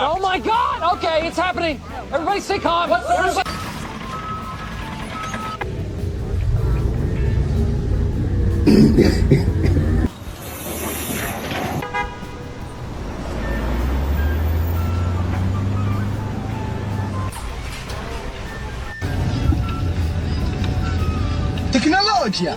Oh my God! Okay, it's happening. Everybody stay calm. Everybody... Tecnologia!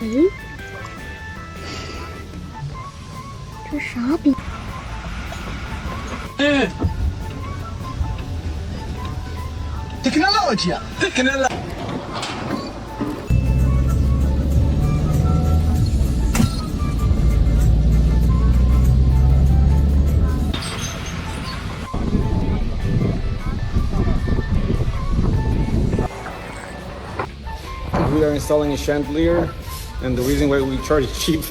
咦，这啥笔？ Tecnologia! We are installing a chandelier, and the reason why we charge cheap.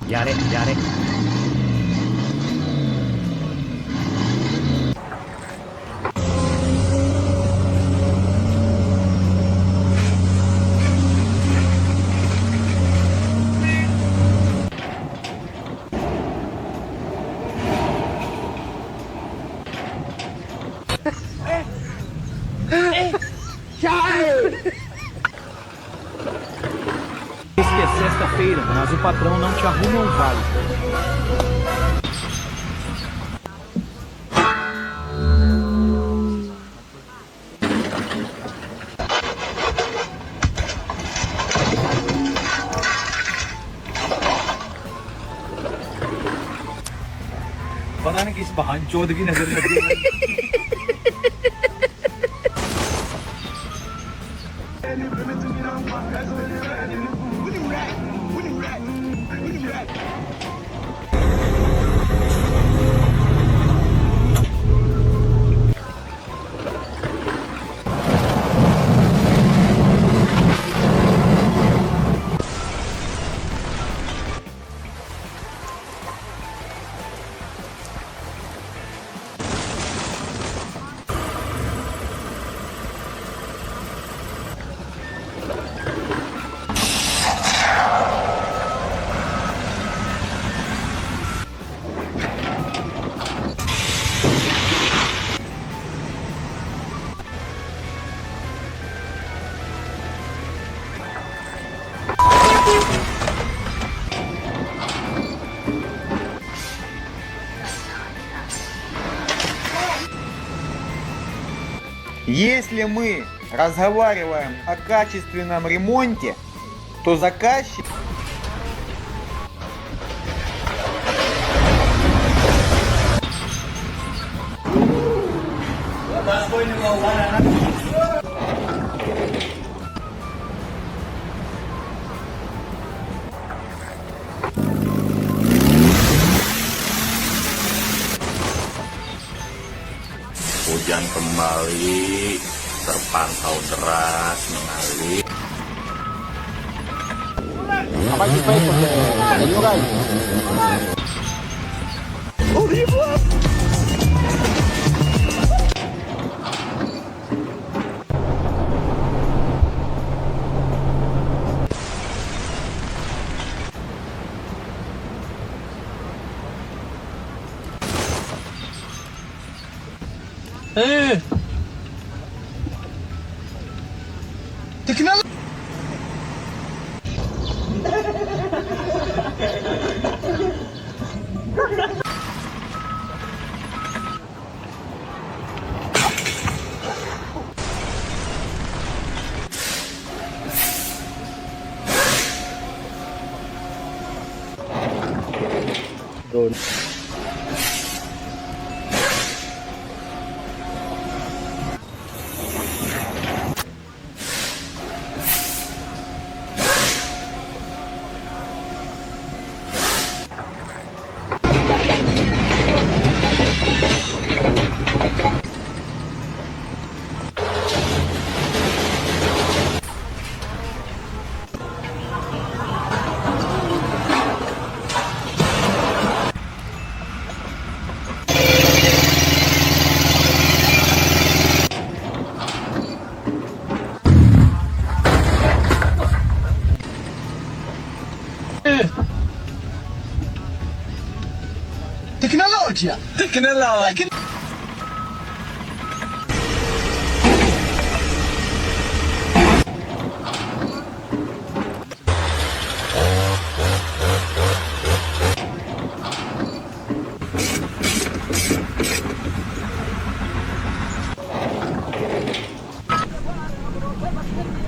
Got it. Esse é sexta-feira, mas o patrão não te arruma um vale. पता नहीं किस बहान चौध की नजर लगी है। Если мы разговариваем о качественном ремонте, то заказчик... dan kembali terpantau deras mengalir.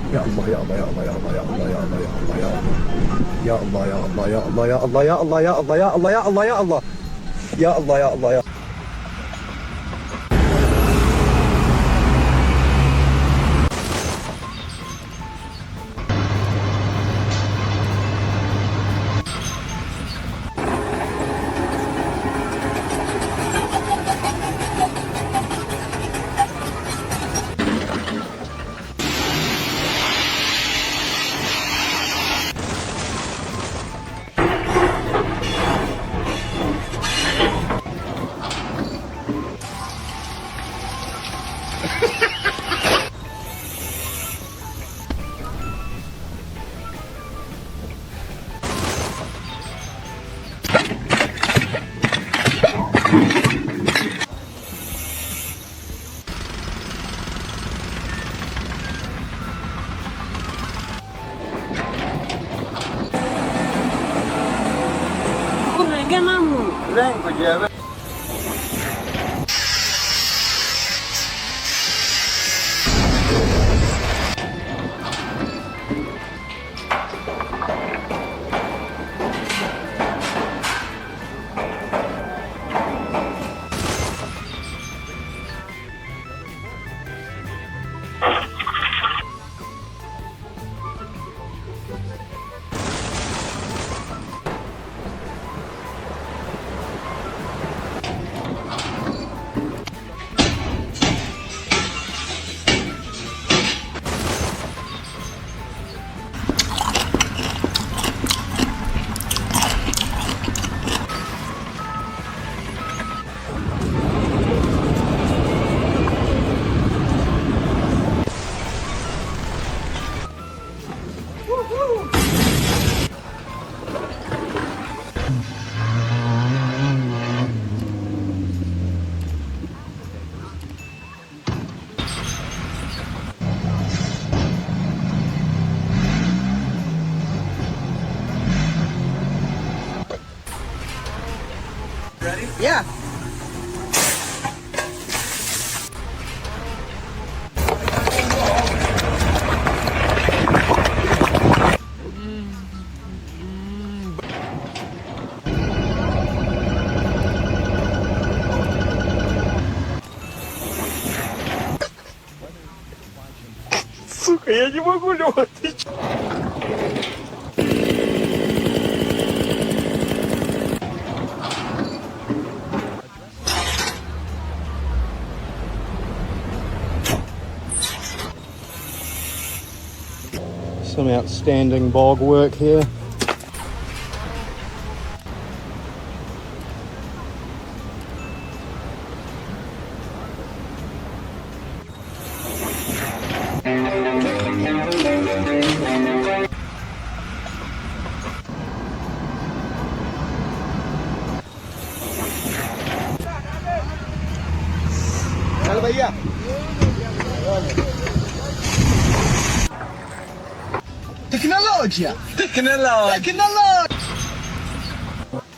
Ya Allah ya Allah ya Allah ya Allah ya Allah ya Allah ya Allah ya Allah ya Allah ya Allah ya Allah ya Allah ya Allah ya Allah ya Allah ya Allah ya Allah ya Allah ya Yeah. Сука, я не могу лётать. some outstanding bog work here.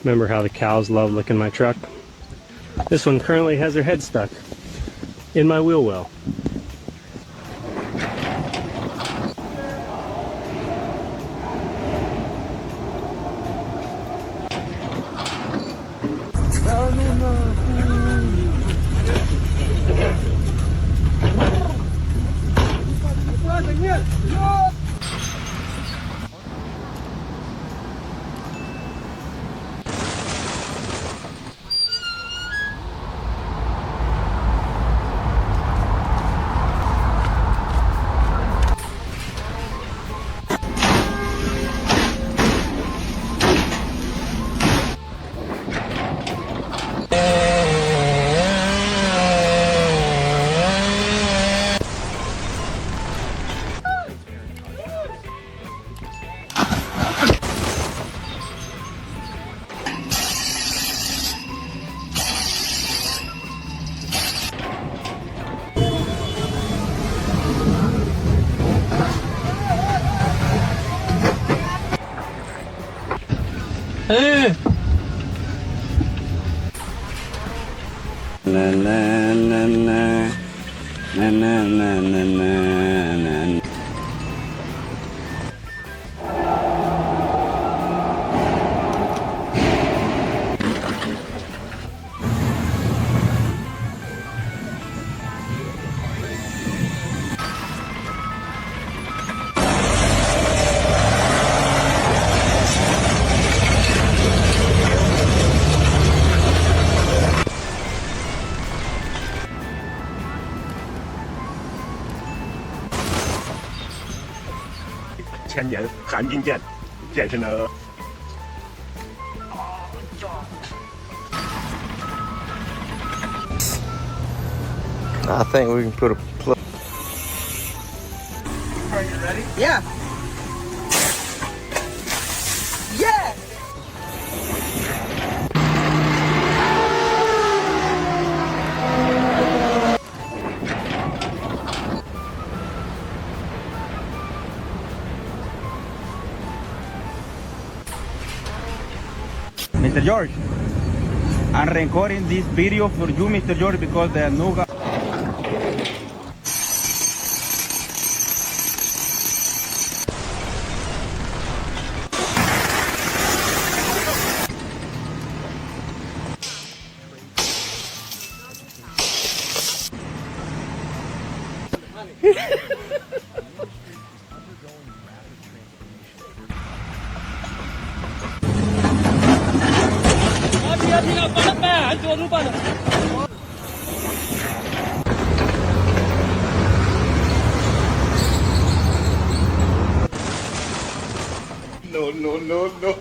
Remember how the cows love licking my truck? This one currently has her head stuck in my wheel well.千年含金剑，剑身的。I think we can put a plug. Are you ready? Yeah. Yeah. Mr. George, I'm recording this video for you, Mr. George, because the new guy. No.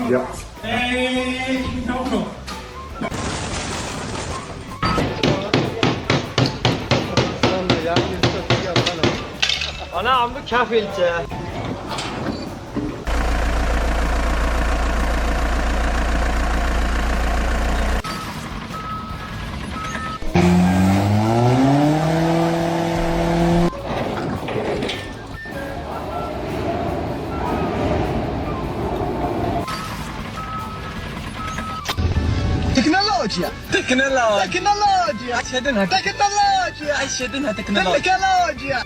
Ya. انا عم كافلته تكنولوجيا تكنولوجيا اشهدنها تكنولوجيا اشهدنها تكنولوجيا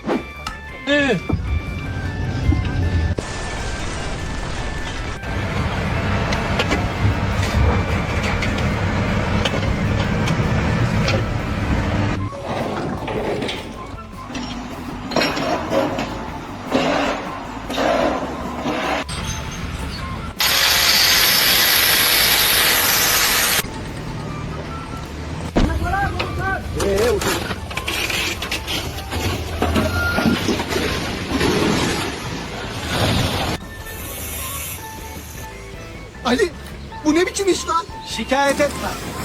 Ali bu ne biçim iş lan? Şikayet etme.